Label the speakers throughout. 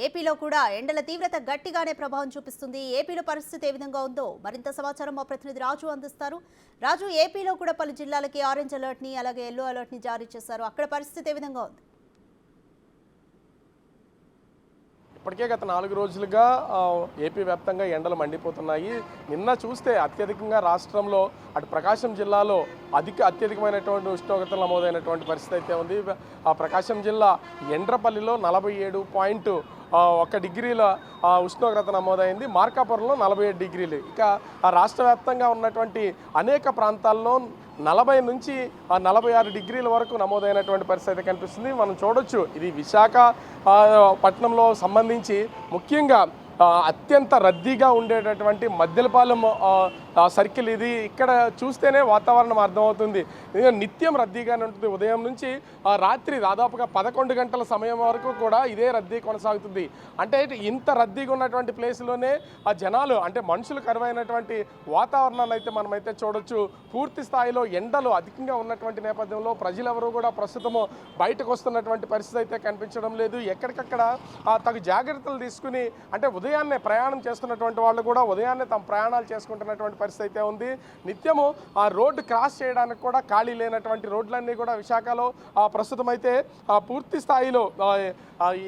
Speaker 1: ఏపీలో కూడా ఎండల తీవ్రత గట్టిగానే ప్రభావం చూపిస్తుంది. ఏపీలో పరిస్థితి ఏ విధంగా ఉందో మరింత సమాచారం మా ప్రతినిధి రాజు అందిస్తారు. రాజు, ఏపీలో కూడా పలు జిల్లాలకి ఆరెంజ్ అలర్ట్ ని అలాగే ఎల్లో అలర్ట్ ని జారీ చేశారు. అక్కడ పరిస్థితి ఏ విధంగా ఉంది?
Speaker 2: ఇప్పటికే గత 4 రోజులుగా ఏపీ వ్యాప్తంగా ఎండలు మండిపోతున్నాయి. నిన్న చూస్తే అత్యధికంగా రాష్ట్రంలో అటు ప్రకాశం జిల్లాలో అత్యధికమైనటువంటి ఉష్ణోగ్రతలు నమోదైనటువంటి పరిస్థితి అయితే ఉంది. ఆ ప్రకాశం జిల్లా ఎండ్రపల్లిలో 47.1 డిగ్రీల ఉష్ణోగ్రత నమోదైంది. మార్కాపురంలో 47 డిగ్రీలు. ఇక రాష్ట్ర వ్యాప్తంగా ఉన్నటువంటి అనేక ప్రాంతాల్లో 40 నుంచి 46 డిగ్రీల వరకు నమోదైనటువంటి పరిస్థితి కనిపిస్తుంది. మనం చూడొచ్చు, ఇది విశాఖపట్నంలో సంబంధించి ముఖ్యంగా అత్యంత రద్దీగా ఉండేటటువంటి మద్దెలపాలెం సర్కిల్ ఇది. ఇక్కడ చూస్తేనే వాతావరణం అర్థమవుతుంది. నిత్యం రద్దీగానే ఉంటుంది. ఉదయం నుంచి రాత్రి దాదాపుగా 11 గంటల సమయం వరకు కూడా ఇదే రద్దీ కొనసాగుతుంది. అంటే ఇంత రద్దీగా ఉన్నటువంటి ప్లేస్లోనే ఆ జనాలు అంటే మనుషులు కరువైనటువంటి వాతావరణాన్ని అయితే మనమైతే చూడొచ్చు. పూర్తి స్థాయిలో ఎండలు అధికంగా ఉన్నటువంటి నేపథ్యంలో ప్రజలెవరూ కూడా ప్రస్తుతము బయటకు వస్తున్నటువంటి పరిస్థితి అయితే కనిపించడం లేదు. ఎక్కడికక్కడ తగు జాగ్రత్తలు తీసుకుని అంటే ఉదయాన్నే ప్రయాణం చేస్తున్నటువంటి వాళ్ళు కూడా ఉదయాన్నే తమ ప్రయాణాలు చేసుకుంటున్నటువంటి పరిస్థితి అయితే ఉంది. నిత్యము ఆ రోడ్డు క్రాస్ చేయడానికి కూడా ఖాళీ లేనటువంటి రోడ్లన్నీ కూడా విశాఖలో ప్రస్తుతం అయితే పూర్తి స్థాయిలో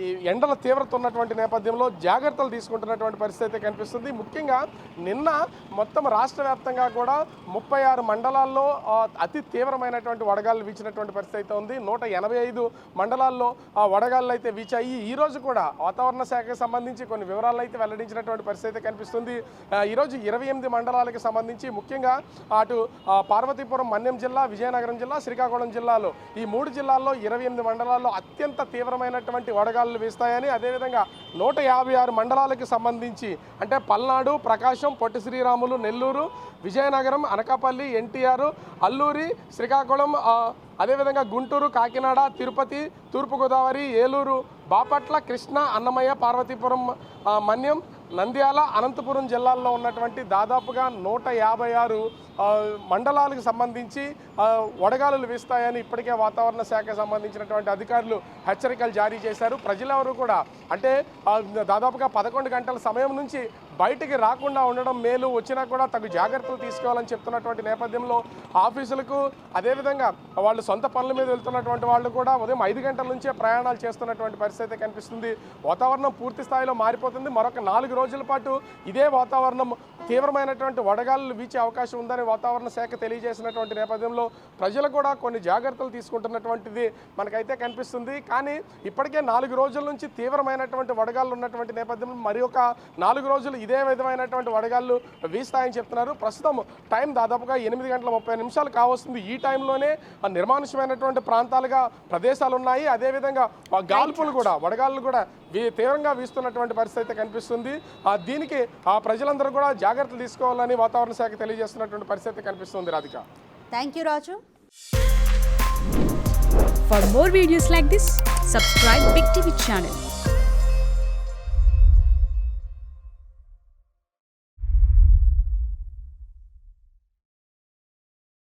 Speaker 2: ఈ ఎండల తీవ్రత ఉన్నటువంటి నేపథ్యంలో జాగ్రత్తలు తీసుకుంటున్నటువంటి పరిస్థితి అయితే కనిపిస్తుంది. ముఖ్యంగా నిన్న మొత్తం రాష్ట్ర వ్యాప్తంగా కూడా 36 మండలాల్లో అతి తీవ్రమైనటువంటి వడగాలు వీచినటువంటి పరిస్థితి అయితే ఉంది. 185 మండలాల్లో వడగాళ్ళు అయితే వీచాయి. ఈరోజు కూడా వాతావరణ శాఖకు సంబంధించి కొన్ని వివరాలు అయితే వెల్లడించినటువంటి పరిస్థితి అయితే కనిపిస్తుంది. ఈరోజు 28 మండలాలకు సంబంధించి ముఖ్యంగా అటు పార్వతీపురం, మన్యం జిల్లా, విజయనగరం జిల్లా, శ్రీకాకుళం జిల్లాలో ఈ 3 జిల్లాల్లో 28 మండలాల్లో అత్యంత తీవ్రమైనటువంటి వడగాలులు వీస్తాయని, అదేవిధంగా 156 మండలాలకు సంబంధించి అంటే పల్నాడు, ప్రకాశం, పొట్టి శ్రీరాములు, నెల్లూరు, విజయనగరం, అనకాపల్లి, ఎన్టీఆర్, అల్లూరి, శ్రీకాకుళం, అదేవిధంగా గుంటూరు, కాకినాడ, తిరుపతి, తూర్పుగోదావరి, ఏలూరు, బాపట్ల, కృష్ణా, అన్నమయ్య, పార్వతీపురం, మన్యం, నంద్యాల, అనంతపురం జిల్లాల్లో ఉన్నటువంటి దాదాపుగా 156 మండలాలకు సంబంధించి వడగాలులు వీస్తాయని ఇప్పటికే వాతావరణ శాఖకు సంబంధించినటువంటి అధికారులు హెచ్చరికలు జారీ చేశారు. ప్రజలెవరూ కూడా అంటే దాదాపుగా 11 గంటల సమయం నుంచి బయటికి రాకుండా ఉండడం మేలు, వచ్చినా కూడా తగు జాగ్రత్తలు తీసుకోవాలని చెప్తున్నటువంటి నేపథ్యంలో ఆఫీసులకు అదేవిధంగా వాళ్ళు సొంత పనుల మీద వెళ్తున్నటువంటి వాళ్ళు కూడా ఉదయం 5 గంటల నుంచే ప్రయాణాలు చేస్తున్నటువంటి పరిస్థితి కనిపిస్తుంది. వాతావరణం పూర్తి స్థాయిలో మారిపోతుంది. మరొక 4 రోజుల పాటు ఇదే వాతావరణం తీవ్రమైనటువంటి వడగాలులు వీచే అవకాశం ఉందని వాతావరణ శాఖ తెలియజేసినటువంటి నేపథ్యంలో ప్రజలు కూడా కొన్ని జాగ్రత్తలు తీసుకుంటున్నటువంటిది మనకైతే కనిపిస్తుంది. కానీ ఇప్పటికే 4 రోజుల నుంచి తీవ్రమైనటువంటి వడగాళ్ళు ఉన్నటువంటి నేపథ్యంలో మరి ఒక 4 రోజులు ఇదే విధమైనటువంటి వడగాళ్ళు వీస్తాయని చెప్తున్నారు. ప్రస్తుతం టైం దాదాపుగా 8:30 కావస్తుంది. ఈ టైంలోనే నిర్మానుష్యమైనటువంటి ప్రాంతాలుగా ప్రదేశాలు ఉన్నాయి. అదేవిధంగా గాల్పులు కూడా వడగాళ్ళు కూడా తీవ్రంగా వీస్తున్నటువంటి పరిస్థితి అయితే కనిపిస్తుంది. దీనికి ప్రజలందరూ కూడా జాగ్రత్తలు తీసుకోవాలని వాతావరణ శాఖ తెలియజేస్తున్నటువంటి పరిస్థితి కనిపిస్తుంది. Radhika,
Speaker 1: thank you Raju.
Speaker 3: For more videos like this, subscribe Big TV channel.